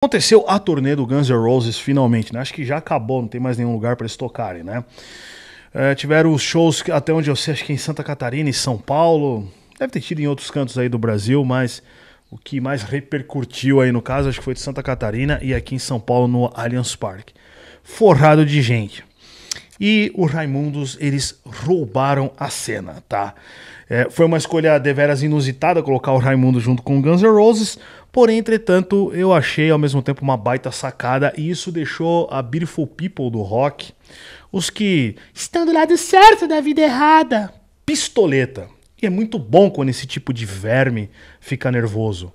Aconteceu a turnê do Guns N' Roses finalmente, né? Acho que já acabou, não tem mais nenhum lugar para eles tocarem, né? Tiveram os shows, até onde eu sei, acho que em Santa Catarina e São Paulo. Deve ter tido em outros cantos aí do Brasil, mas o que mais repercutiu aí no caso, acho que foi de Santa Catarina e aqui em São Paulo no Allianz Parque. Forrado de gente. E os Raimundos, eles roubaram a cena, tá? Foi uma escolha deveras inusitada colocar o Raimundo junto com o Guns N' Roses, porém, entretanto, eu achei ao mesmo tempo uma baita sacada e isso deixou a Beautiful People do rock, os que estão do lado certo da vida errada, pistoleta. E é muito bom quando esse tipo de verme fica nervoso.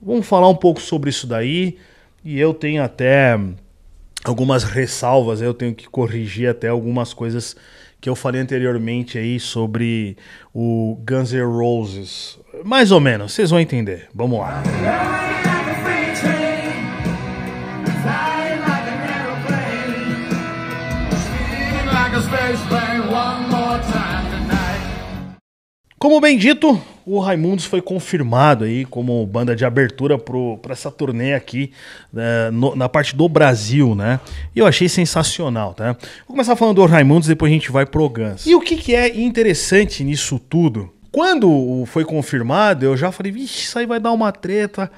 Vamos falar um pouco sobre isso daí e eu tenho até algumas ressalvas, eu tenho que corrigir até algumas coisas que eu falei anteriormente aí sobre o Guns N' Roses. Mais ou menos, vocês vão entender. Vamos lá. Como bem dito, o Raimundos foi confirmado aí como banda de abertura para essa turnê aqui na parte do Brasil, né? E eu achei sensacional, tá? Vou começar falando do Raimundos, depois a gente vai pro Guns. E o que é interessante nisso tudo? Quando foi confirmado, eu já falei, vixe, isso aí vai dar uma treta.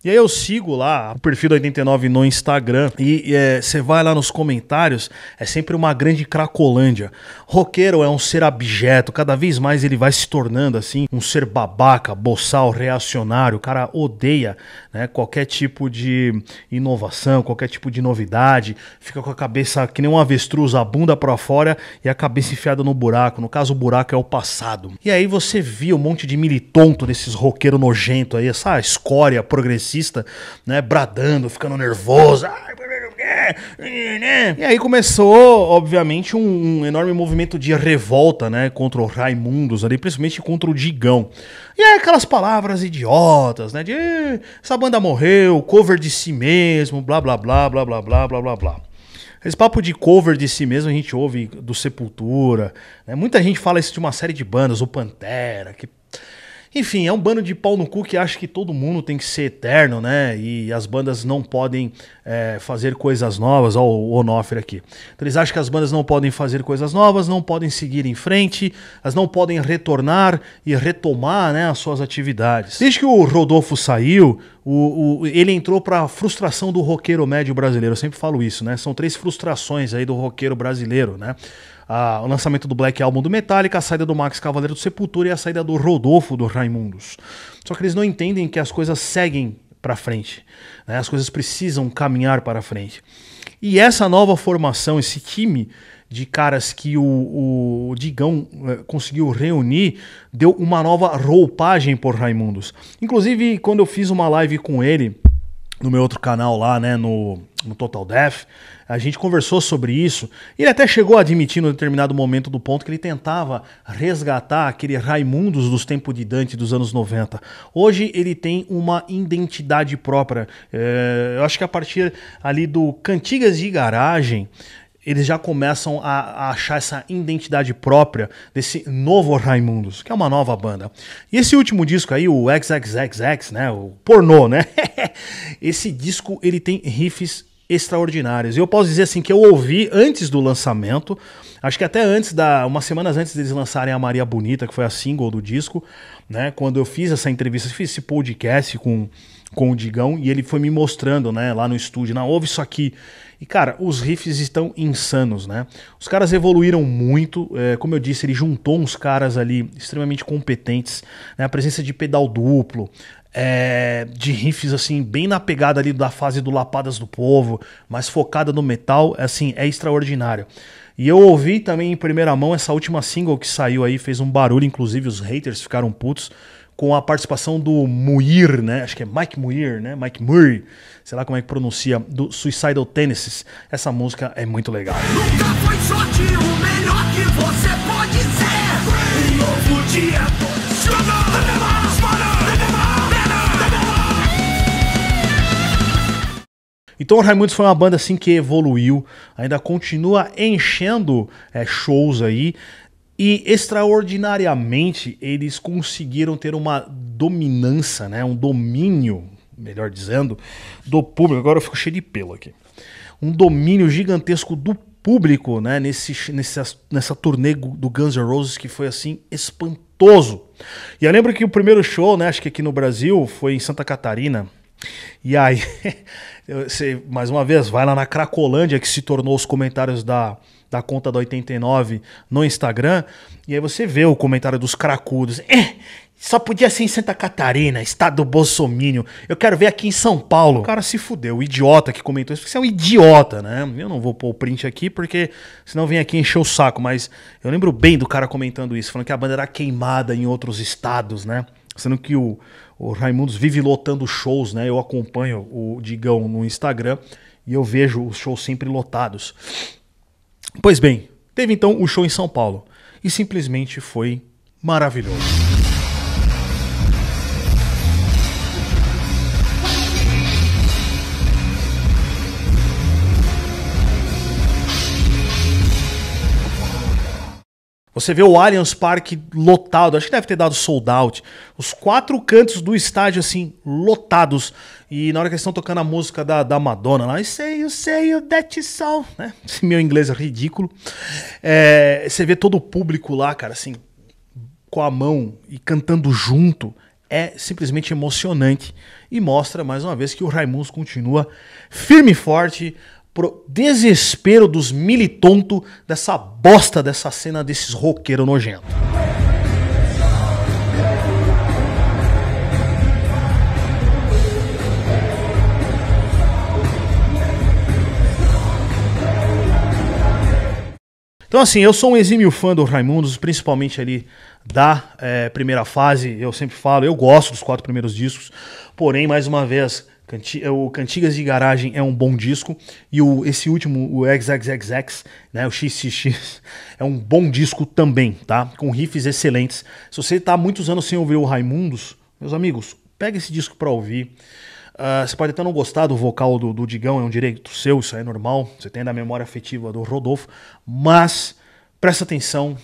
E aí eu sigo lá o perfil do 89 no Instagram e você vai lá nos comentários, é sempre uma grande cracolândia. Roqueiro é um ser abjeto, cada vez mais ele vai se tornando assim, um ser babaca, boçal, reacionário. O cara odeia, né, qualquer tipo de inovação, qualquer tipo de novidade. Fica com a cabeça que nem um avestruz, a bunda pra fora e a cabeça enfiada no buraco. No caso, o buraco é o passado. E aí você via um monte de militonto desses roqueiros nojentos aí, essa escória progressista, né, bradando, ficando nervoso. E aí começou, obviamente, um enorme movimento de revolta, né, contra o Raimundos ali, principalmente contra o Digão. E aí aquelas palavras idiotas, né, de essa banda morreu, cover de si mesmo, blá blá blá blá blá blá blá blá blá. Esse papo de cover de si mesmo a gente ouve do Sepultura, né? Muita gente fala isso de uma série de bandas, o Pantera, que... Enfim, é um bando de pau no cu que acha que todo mundo tem que ser eterno, né? E as bandas não podem fazer coisas novas. Olha o Onofre aqui. Então, eles acham que as bandas não podem fazer coisas novas, não podem seguir em frente, elas não podem retornar e retomar, né, as suas atividades. Desde que o Rodolfo saiu, ele entrou para a frustração do roqueiro médio brasileiro. Eu sempre falo isso, né? São 3 frustrações aí do roqueiro brasileiro, né? O lançamento do Black Album do Metallica, a saída do Max Cavaleiro do Sepultura e a saída do Rodolfo do Raimundos. Só que eles não entendem que as coisas seguem para frente, né? As coisas precisam caminhar para frente. E essa nova formação, esse time de caras que o Digão conseguiu reunir, deu uma nova roupagem por Raimundos. Inclusive, quando eu fiz uma live com ele no meu outro canal lá, né, no Total Death, a gente conversou sobre isso. Ele até chegou a admitir em determinado momento do ponto que ele tentava resgatar aquele Raimundos dos tempos de Dante dos anos 90. Hoje ele tem uma identidade própria. Eu acho que a partir ali do Cantigas de Garagem, eles já começam a achar essa identidade própria desse novo Raimundos, que é uma nova banda. E esse último disco aí, o XXXX, né, o pornô, né? Esse disco, ele tem riffs extraordinários. E eu posso dizer assim que eu ouvi antes do lançamento, acho que até umas semanas antes deles lançarem a Maria Bonita, que foi a single do disco, né? Quando eu fiz essa entrevista, fiz esse podcast com o Digão e ele foi me mostrando, né, lá no estúdio, ouve isso aqui. E, cara, os riffs estão insanos, né? Os caras evoluíram muito, como eu disse, ele juntou uns caras ali extremamente competentes, né? A presença de pedal duplo, de riffs, assim, bem na pegada ali da fase do Lapadas do Povo, mas focada no metal, assim, é extraordinário. E eu ouvi também em primeira mão essa última single que saiu aí, fez um barulho, inclusive os haters ficaram putos, com a participação do Muir, né? Acho que é Mike Muir, né? Mike Murray, sei lá como é que pronuncia, do Suicidal Tendencies. Essa música é muito legal. Nunca foi sorte o melhor que você pode ser. Um novo dia. Então o Raimundos foi uma banda assim que evoluiu, ainda continua enchendo shows aí. E extraordinariamente eles conseguiram ter uma dominância, né, um domínio melhor dizendo, do público. Agora eu fico cheio de pelo aqui. Um domínio gigantesco do público, né, nessa turnê do Guns N' Roses, que foi assim espantoso. E eu lembro que o primeiro show, né, acho que aqui no Brasil, foi em Santa Catarina. E aí, você, mais uma vez, vai lá na Cracolândia, que se tornou os comentários da conta da 89 no Instagram, e aí você vê o comentário dos cracudos. Só podia ser em Santa Catarina, estado do bolsomínio. Eu quero ver aqui em São Paulo. O cara se fudeu, o idiota que comentou isso, porque você é um idiota, né? Eu não vou pôr o print aqui, porque senão vem aqui encher o saco, mas eu lembro bem do cara comentando isso, falando que a banda era queimada em outros estados, né? Sendo que o Raimundos vive lotando shows, né? Eu acompanho o Digão no Instagram e eu vejo os shows sempre lotados. Pois bem, teve então o show em São Paulo e simplesmente foi maravilhoso. Você vê o Allianz Parque lotado, acho que deve ter dado sold out. Os 4 cantos do estádio, assim, lotados. E na hora que eles estão tocando a música da Madonna lá, I say you that so, né? Esse meu inglês é ridículo. Você vê todo o público lá, cara, assim, com a mão e cantando junto. É simplesmente emocionante. E mostra, mais uma vez, que o Raimundos continua firme e forte, pro desespero dos militontos dessa bosta dessa cena desses roqueiros nojentos. Então assim, eu sou um exímio fã do Raimundos, principalmente ali da primeira fase. Eu sempre falo, eu gosto dos 4 primeiros discos, porém, mais uma vez, o Cantigas de Garagem é um bom disco, e esse último, o XXXX, né, o XXX, é um bom disco também, tá? Com riffs excelentes. Se você tá há muitos anos sem ouvir o Raimundos, meus amigos, pega esse disco pra ouvir. Você pode até não gostar do vocal do Digão, é um direito seu, isso é normal, você tem da memória afetiva do Rodolfo, mas presta atenção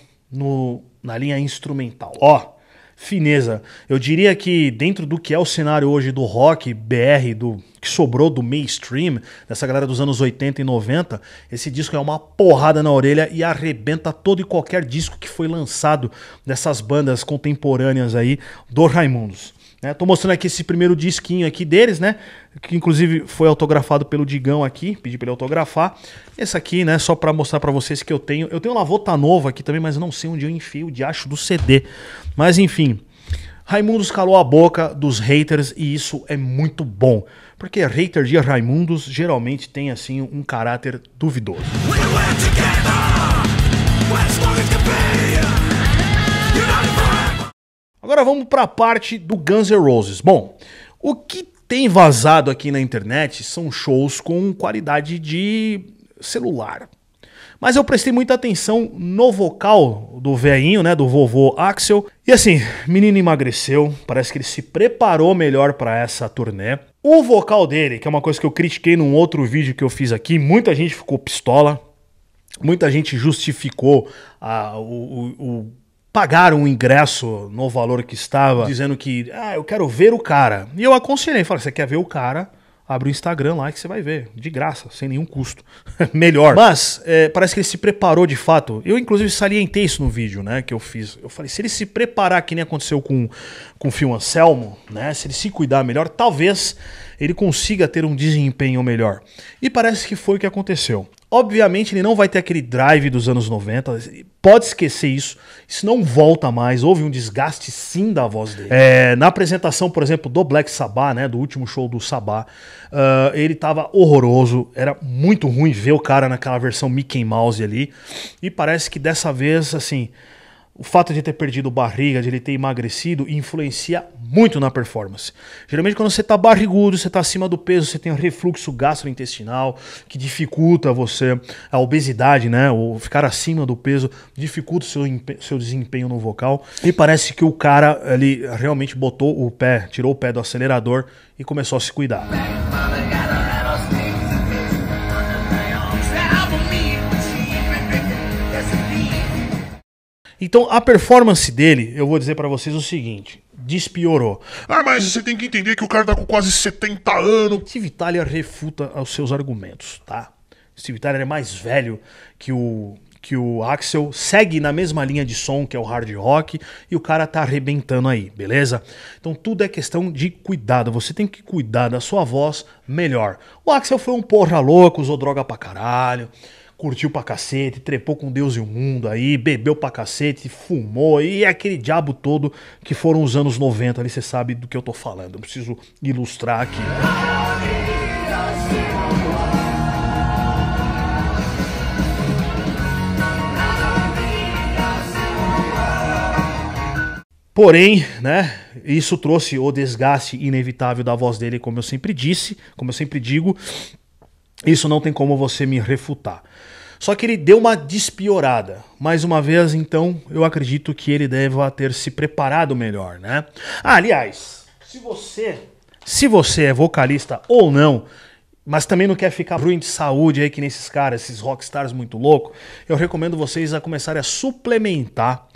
na linha instrumental. Ó, fineza. Eu diria que dentro do que é o cenário hoje do rock BR, que sobrou do mainstream, dessa galera dos anos 80 e 90, esse disco é uma porrada na orelha e arrebenta todo e qualquer disco que foi lançado dessas bandas contemporâneas aí do Raimundos. Tô mostrando aqui esse primeiro disquinho aqui deles, né? Que inclusive foi autografado pelo Digão aqui, pedi pra ele autografar. Esse aqui, né? Só pra mostrar pra vocês que eu tenho. Eu tenho uma Lavota Nova aqui também, mas eu não sei onde eu enfiei o diacho do CD. Mas enfim, Raimundos calou a boca dos haters e isso é muito bom. Porque hater de Raimundos geralmente tem assim um caráter duvidoso. Agora vamos para a parte do Guns N' Roses. Bom, o que tem vazado aqui na internet são shows com qualidade de celular. Mas eu prestei muita atenção no vocal do velhinho, né, do vovô Axl. E assim, menino emagreceu, parece que ele se preparou melhor para essa turnê. O vocal dele, que é uma coisa que eu critiquei num outro vídeo que eu fiz aqui, muita gente ficou pistola, muita gente justificou pagaram o ingresso no valor que estava, dizendo que, eu quero ver o cara. E eu aconselhei, falei, você quer ver o cara? Abre o Instagram lá que você vai ver, de graça, sem nenhum custo. Melhor. Mas, parece que ele se preparou de fato. Eu, inclusive, salientei isso no vídeo, né, que eu fiz. Eu falei, se ele se preparar, que nem aconteceu com o Phil Anselmo, né, se ele se cuidar melhor, talvez ele consiga ter um desempenho melhor. E parece que foi o que aconteceu. Obviamente ele não vai ter aquele drive dos anos 90, pode esquecer isso não volta mais, houve um desgaste sim da voz dele. Na apresentação, por exemplo, do Black Sabbath, né, do último show do Sabbath, ele tava horroroso, era muito ruim ver o cara naquela versão Mickey Mouse ali, e parece que dessa vez, assim, o fato de ter perdido barriga, de ele ter emagrecido, influencia muito na performance. Geralmente quando você tá barrigudo, você tá acima do peso, você tem um refluxo gastrointestinal, que dificulta você, a obesidade, né, ou ficar acima do peso, dificulta o seu desempenho no vocal. E parece que o cara, ele realmente botou o pé, tirou o pé do acelerador e começou a se cuidar. Então a performance dele, eu vou dizer pra vocês o seguinte, despiorou. Ah, mas você tem que entender que o cara tá com quase 70 anos. Steve Tyler refuta os seus argumentos, tá? Steve Tyler é mais velho que o Axl, segue na mesma linha de som que é o hard rock e o cara tá arrebentando aí, beleza? Então tudo é questão de cuidado, você tem que cuidar da sua voz melhor. O Axl foi um porra louco, usou droga pra caralho, curtiu pra cacete, trepou com Deus e o mundo aí, bebeu pra cacete, fumou e é aquele diabo todo que foram os anos 90 ali, você sabe do que eu tô falando, eu preciso ilustrar aqui. Porém, né, isso trouxe o desgaste inevitável da voz dele, como eu sempre disse, como eu sempre digo, isso não tem como você me refutar. Só que ele deu uma despiorada. Mais uma vez, então, eu acredito que ele deva ter se preparado melhor, né? Ah, aliás, se você é vocalista ou não, mas também não quer ficar ruim de saúde aí que nesses caras, esses rockstars muito loucos, eu recomendo vocês a começarem a suplementar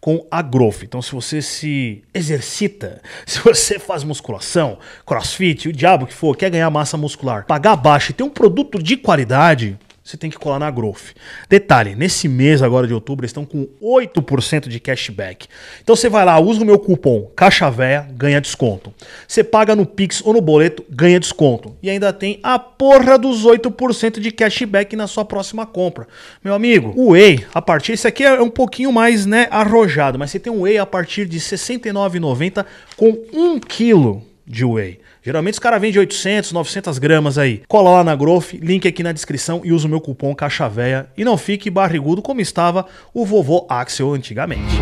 com a Growth. Então se você se exercita, se você faz musculação, crossfit, o diabo que for, quer ganhar massa muscular, pagar baixo e ter um produto de qualidade, você tem que colar na Growth. Detalhe, nesse mês agora de outubro, eles estão com 8% de cashback. Então você vai lá, usa o meu cupom CAIXAVEIA, ganha desconto. Você paga no Pix ou no boleto, ganha desconto. E ainda tem a porra dos 8% de cashback na sua próxima compra. Meu amigo, o Whey, a partir... Esse aqui é um pouquinho mais, né, arrojado, mas você tem um Whey a partir de R$ 69,90 com 1 kg de Whey. Geralmente os caras vendem 800, 900 gramas aí. Cola lá na Growth, link aqui na descrição e usa o meu cupom CAIXAVEIA. E não fique barrigudo como estava o vovô Axl antigamente.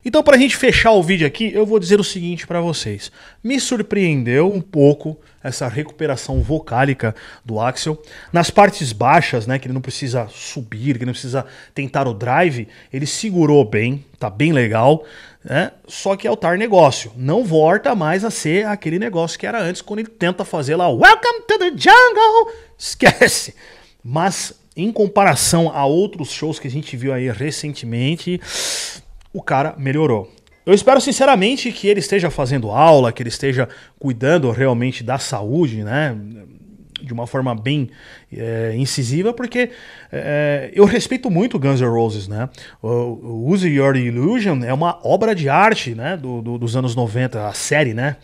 Então, pra gente fechar o vídeo aqui, eu vou dizer o seguinte pra vocês. Me surpreendeu um pouco essa recuperação vocálica do Axl. Nas partes baixas, né, que ele não precisa subir, que ele não precisa tentar o drive, ele segurou bem, tá bem legal, né? Só que é o tar negócio. Não volta mais a ser aquele negócio que era antes, quando ele tenta fazer lá Welcome to the Jungle. Esquece. Mas, em comparação a outros shows que a gente viu aí recentemente, o cara melhorou. Eu espero sinceramente que ele esteja fazendo aula, que ele esteja cuidando realmente da saúde, né? De uma forma bem incisiva, porque eu respeito muito Guns N' Roses, né? O Use Your Illusion é uma obra de arte, né? Dos anos 90, a série, né?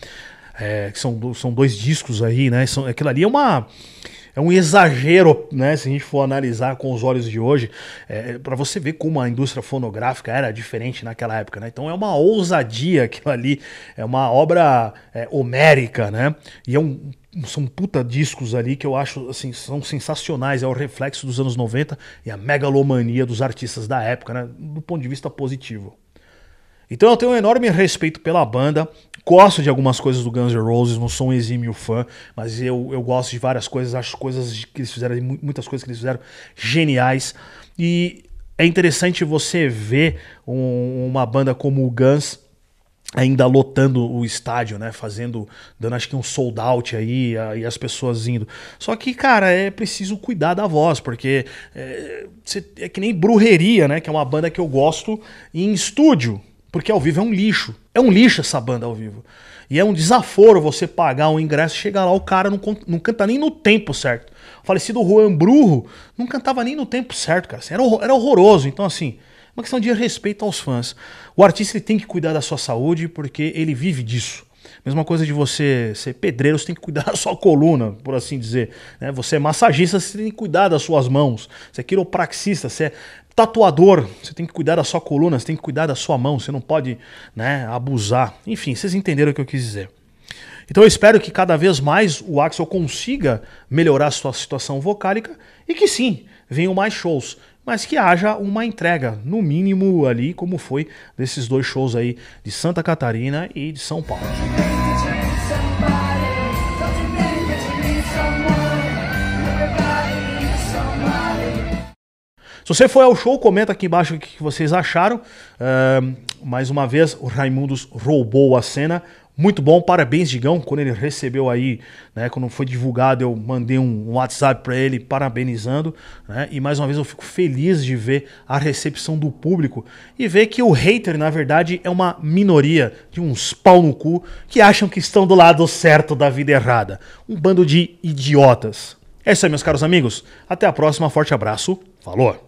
Que são 2 discos aí, né? Aquilo ali é um exagero, né, se a gente for analisar com os olhos de hoje, para você ver como a indústria fonográfica era diferente naquela época, né? Então é uma ousadia aquilo ali, é uma obra homérica, né? E são puta discos ali que eu acho assim, são sensacionais, é o reflexo dos anos 90 e a megalomania dos artistas da época, né, do ponto de vista positivo. Então eu tenho um enorme respeito pela banda, gosto de algumas coisas do Guns N' Roses, não sou um exímio fã, mas eu gosto de várias coisas, acho coisas que eles fizeram, muitas coisas que eles fizeram geniais. E é interessante você ver uma banda como o Guns ainda lotando o estádio, né, dando acho que um sold out aí, e as pessoas indo. Só que, cara, é preciso cuidar da voz, porque é que nem Brujeria, né, que é uma banda que eu gosto em estúdio. Porque ao vivo é um lixo. É um lixo essa banda ao vivo. E é um desaforo você pagar um ingresso e chegar lá, o cara não canta nem no tempo certo. O falecido Juan Brujo não cantava nem no tempo certo, cara. Era horroroso. Então, assim, uma questão de respeito aos fãs. O artista ele tem que cuidar da sua saúde porque ele vive disso. Mesma coisa de você ser pedreiro, você tem que cuidar da sua coluna, por assim dizer. Né? Você é massagista, você tem que cuidar das suas mãos. Você é quiropraxista, você é tatuador, você tem que cuidar da sua coluna, você tem que cuidar da sua mão, você não pode, né, abusar. Enfim, vocês entenderam o que eu quis dizer. Então eu espero que cada vez mais o Axl consiga melhorar a sua situação vocálica e que sim, venham mais shows, mas que haja uma entrega, no mínimo ali, como foi desses 2 shows aí de Santa Catarina e de São Paulo. Se você foi ao show, comenta aqui embaixo o que vocês acharam. Mais uma vez, o Raimundos roubou a cena. Muito bom, parabéns, Digão. Quando ele recebeu aí, né, quando foi divulgado, eu mandei um WhatsApp pra ele parabenizando, né, e mais uma vez eu fico feliz de ver a recepção do público e ver que o hater, na verdade, é uma minoria de uns pau no cu que acham que estão do lado certo da vida errada. Um bando de idiotas. É isso aí, meus caros amigos. Até a próxima, forte abraço. Falou!